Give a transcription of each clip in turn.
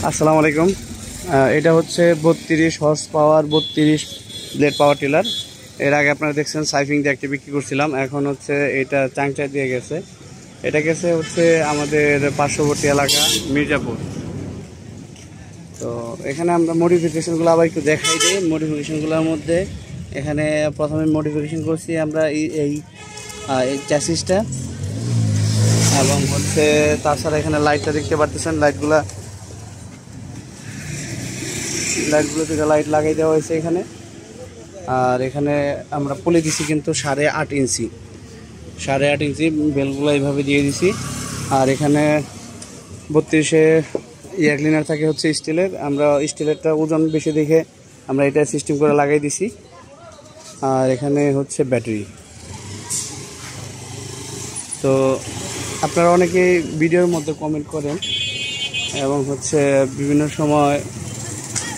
আসসালামু আলাইকুম। এটা হচ্ছে 32 horse power 32 blade power tiller. এর আগে আপনারা দেখছেন সাইফিং দিয়ে একটা বিক্রি করছিলাম। এখন হচ্ছে এটা চাংচা দিয়ে গেছে। এটা গেছে হচ্ছে আমাদের পার্শ্ববর্তী এলাকা মির্জাপুর। তো এখানে আমরা মডিফিকেশনগুলো আবার একটু দেখাই দিই। মডিফিকেশনগুলোর মধ্যে এখানে প্রথমে মডিফিকেশন করছি আমরা এই চ্যাসিসটা, এবং হচ্ছে তাছাড়া এখানে লাইটটা দেখতে পারতেছেন। লাইটগুলো থেকে লাইট লাগাই দেওয়া হয়েছে এখানে। আর এখানে আমরা পুলে দিছি কিন্তু 8.5 ইঞ্চি, 8.5 ইঞ্চি বেলগুলো এইভাবে দিয়ে দিছি। আর এখানে 32-এ এয়ার ক্লিনার থাকে হচ্ছে স্টিলের। আমরা স্টিলেরটা ওজন বেশি দেখে আমরা এটা সিস্টেম করে লাগাই দিছি। আর এখানে হচ্ছে ব্যাটারি। তো আপনারা অনেকে ভিডিওর মধ্যে কমেন্ট করেন এবং হচ্ছে বিভিন্ন সময়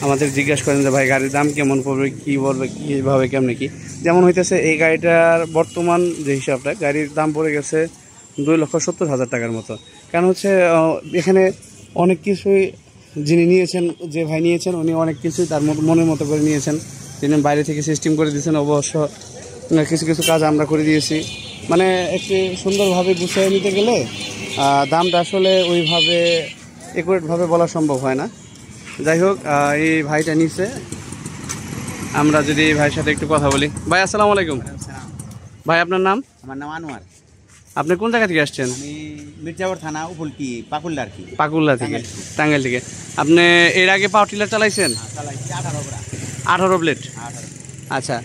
আমাদের জিজ্ঞাসা করেন যে ভাই গাড়ির দাম কেমন পড়বে, কী বলবে, কীভাবে কেমনি কি। যেমন হইতেছে এই গাড়িটার বর্তমান যে হিসাবটা, গাড়ির দাম পড়ে গেছে 2,70,000 টাকার মতো। কারণ হচ্ছে এখানে অনেক কিছুই যিনি নিয়েছেন, যে ভাই নিয়েছেন, উনি অনেক কিছুই তার মনের মতো করে নিয়েছেন। তিনি বাইরে থেকে সিস্টেম করে দিয়েছেন। অবশ্য কিছু কিছু কাজ আমরা করে দিয়েছি। মানে একটু সুন্দরভাবে গুছিয়ে নিতে গেলে দামটা আসলে ওইভাবে একুরেটভাবে বলা সম্ভব হয় না। যাই হোক, এই ভাইটা নিচ্ছে। আমরা যদি এই ভাইয়ের সাথে একটু কথা বলি। ভাই আসসালামু আলাইকুম। ভাই আপনার নাম? আমার নাম আনোয়ার। আপনি কোন জায়গা থেকে আসছেন? আমি মির্জাপুর থানা উপলকি পাকুল্লা আর কি। পাকুল্লা থেকে, টাঙ্গাইল থেকে। আপনি এর আগে পাওয়ার টিলার চালাইছেন? 18 ব্লেড। আচ্ছা,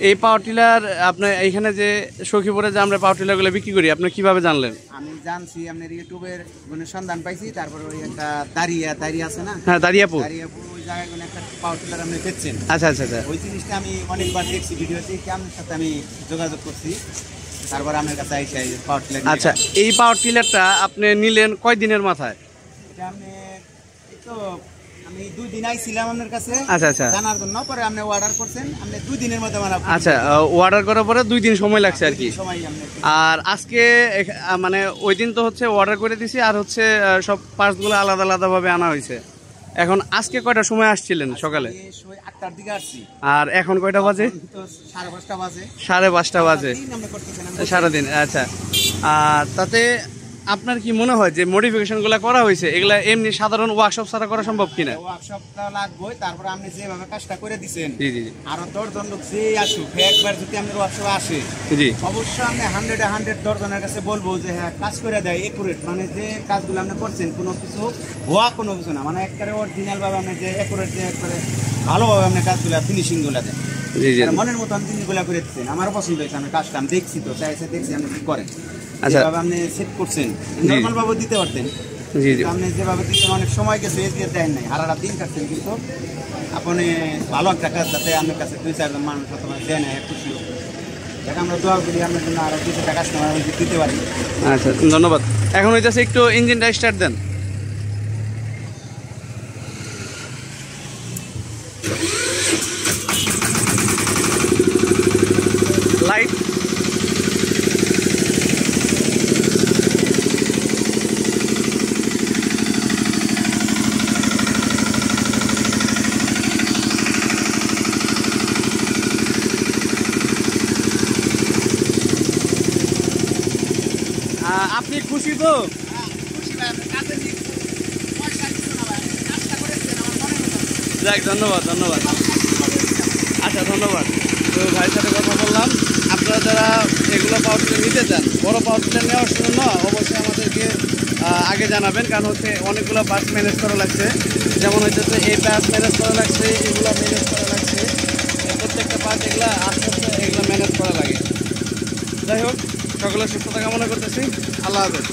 এই পাওয়ার টিলার আপনার এইখানে যে সখীপুরে যে আমরা পাওয়ার টিলারগুলো বিক্রি করি, আপনি কিভাবে জানলেন? আমি জানছি আপনার ইউটিউবের সন্ধান পাইছি। তারপরে ওই একটা দাঁড়িয়ে আছে না? হ্যাঁ, দাঁড়িয়াপুর। ওই জায়গায় একটা পাওয়ার টিলার আপনি দেখছেন। আচ্ছা আচ্ছা আচ্ছা। ওই জিনিসটা আমি অনেকবার দেখছি ভিডিওতে, আপনার সাথে আমি যোগাযোগ করছি। তারপর আপনার কাছে আইসি পাওয়ার টিলার। আচ্ছা, এই পাওয়ার টিলারটা আপনি নিলেন কয় দিনের মাথায়? এটা আপনি তো আমি 2 দিন আইছিলাম আপনার কাছে। আচ্ছা আচ্ছা, জানার জন্য। পরে আপনি অর্ডার করছেন, আপনি 2 দিনের মধ্যে আমার। আচ্ছা, অর্ডার করার পরে 2 দিন সময় লাগছে আর কি। আর আজকে মানে ওই দিন তো হচ্ছে অর্ডার করে দিছি, আর হচ্ছে সব পার্টসগুলো আলাদা আলাদাভাবে আনা হয়েছে। এখন আজকে কয়টার সময় আসছিলেন? সকালে 8টার দিকে আসছি। আর এখন কয়টা বাজে? 5:30 বাজে। 5:30 বাজে সারাদিন। আচ্ছা, আর তাতে আপনার কি মনে হয় যে মডিফিকেশনগুলো করা হয়েছে এগুলা এমনি সাধারণ ওয়ার্কশপ ছাড়া করা সম্ভব কিনা? ওয়ার্কশপটা লাগবে। তারপর আপনি যেভাবে কাজটা করে দিচ্ছেন, জি জি, আরো 10 জন লোক যে আসুক, একবার যদি আপনার ওয়ার্কশপে আসে, জি অবশ্যই আমি 100 10 জনের কাছে বলবো যে হ্যাঁ কাজ করে দেয় একুরেট। মানে যে কাজগুলো আপনি করছেন কোনো কিছু ভুয়া কোনো কিছু না, মানে একবারে অরিজিনাল ভাবে আপনি যে একুরেট, যে একবারে ভালোভাবে আপনি কাজগুলো ফিনিশিংগুলো দেন। মনের মতো আমি জিনিসগুলো করে দিচ্ছেন। আমারও পছন্দ হয়েছে। আমি কাজটা আমি দেখছি, তো চাইছে দেখছি আপনি কি করেন। আচ্ছা, আপনি সেট করছেন নরমাল ভাবে দিতে পারতেন। জি জি, আপনি যেভাবে দিচ্ছেন অনেক সময় গেছে, দিয়ে দেন নাই, হারাটা দিন কাটছেন। কিন্তু আপনি ভালো একটা কাজ, যাতে আপনার কাছে 2-4 জন মানুষ অথবা দেন খুশি হোক। দেখ আমরা দোয়া করি আপনার জন্য আরো 2 টাকা সময় দিতে পারি। আচ্ছা, ধন্যবাদ। এখন হইতেছে একটু ইঞ্জিনটা স্টার্ট দেন। লাইট আপনি খুশি তো? যাক, ধন্যবাদ ধন্যবাদ। আচ্ছা, ধন্যবাদ। তো ভাইয়ের সাথে কথা বললাম। আপনারা যারা এগুলো পাওয়ার টিলার নিতে চান, বড় পাওয়ার টিলার নেওয়ার জন্য অবশ্যই আমাদেরকে আগে জানাবেন। কারণ হচ্ছে অনেকগুলো পার্টস ম্যানেজ করা লাগছে। যেমন হচ্ছে এই পার্টস ম্যানেজ করা লাগছে, এগুলো ম্যানেজ করা লাগছে, প্রত্যেকটা পার্ট এগুলো আস্তে আস্তে এগুলো ম্যানেজ করা লাগে। যাই হোক, সকলের সুস্থতা কামনা করতেছি। আল্লাহ হাফেজ।